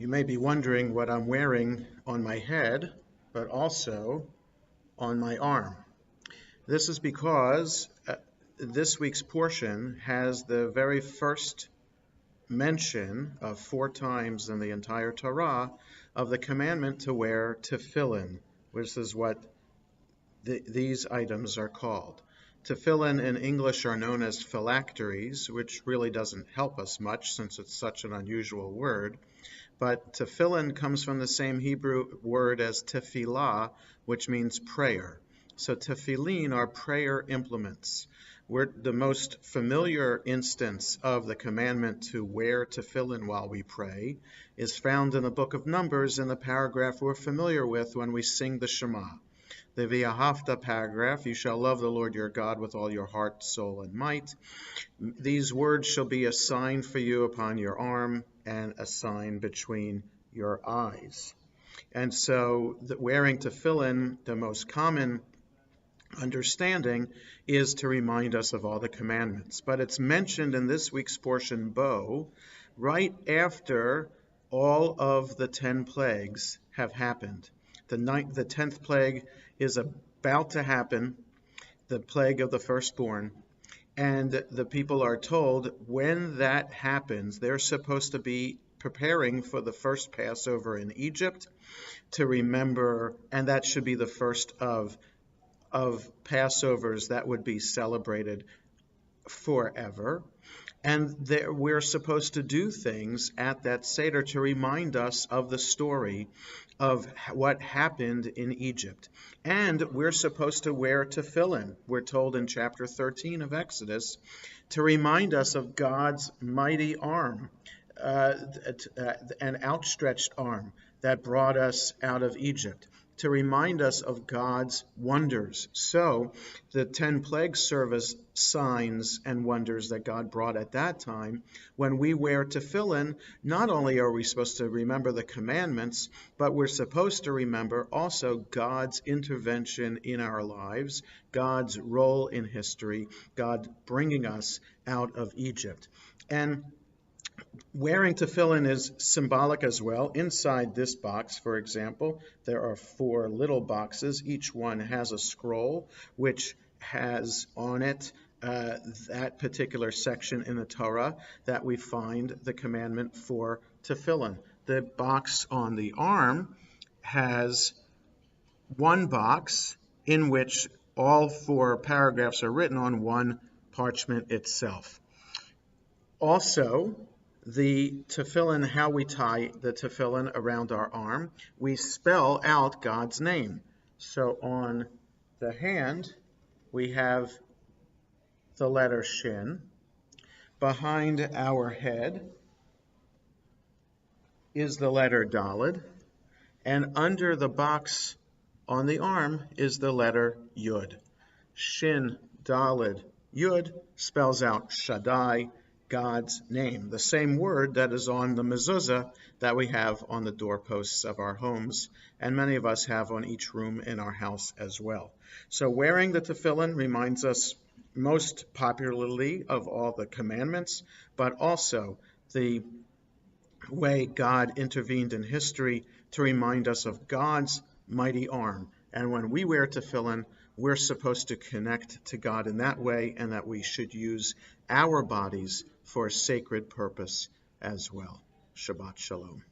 You may be wondering what I'm wearing on my head, but also on my arm. This is because this week's portion has the very first mention of 4 times in the entire Torah of the commandment to wear tefillin, which is what these items are called. Tefillin in English are known as phylacteries, which really doesn't help us much since it's such an unusual word. But tefillin comes from the same Hebrew word as tefillah, which means prayer. So tefillin are prayer implements. The most familiar instance of the commandment to wear tefillin while we pray is found in the book of Numbers in the paragraph we're familiar with when we sing the Shema. The V'ahavta paragraph, you shall love the Lord your God with all your heart, soul, and might. These words shall be a sign for you upon your arm and a sign between your eyes. And so wearing tefillin, the most common understanding is to remind us of all the commandments. But it's mentioned in this week's portion, Bo, right after all of the 10 plagues have happened. The 10th plague is about to happen, the plague of the firstborn. And the people are told when that happens, they're supposed to be preparing for the first Passover in Egypt to remember, and that should be the first of Passovers that would be celebrated forever. And we're supposed to do things at that Seder to remind us of the story of what happened in Egypt. And we're supposed to wear tefillin, we're told in chapter 13 of Exodus, to remind us of God's mighty arm, an outstretched arm that brought us out of Egypt, to remind us of God's wonders. So the 10 plagues serve as signs and wonders that God brought at that time. When we wear tefillin, not only are we supposed to remember the commandments, but we're supposed to remember also God's intervention in our lives, God's role in history, God bringing us out of Egypt. And wearing tefillin is symbolic as well. Inside this box, for example, there are 4 little boxes. Each one has a scroll which has on it that particular section in the Torah that we find the commandment for tefillin. The box on the arm has one box in which all 4 paragraphs are written on one parchment itself. Also, the tefillin, how we tie the tefillin around our arm, we spell out God's name. So on the hand, we have the letter Shin. Behind our head is the letter Daled. And under the box on the arm is the letter Yud. Shin, Daled, Yud spells out Shaddai, God's name, the same word that is on the mezuzah that we have on the doorposts of our homes, and many of us have on each room in our house as well. So wearing the tefillin reminds us most popularly of all the commandments, but also the way God intervened in history to remind us of God's mighty arm. And when we wear tefillin, we're supposed to connect to God in that way, and that we should use our bodies for a sacred purpose as well. Shabbat Shalom.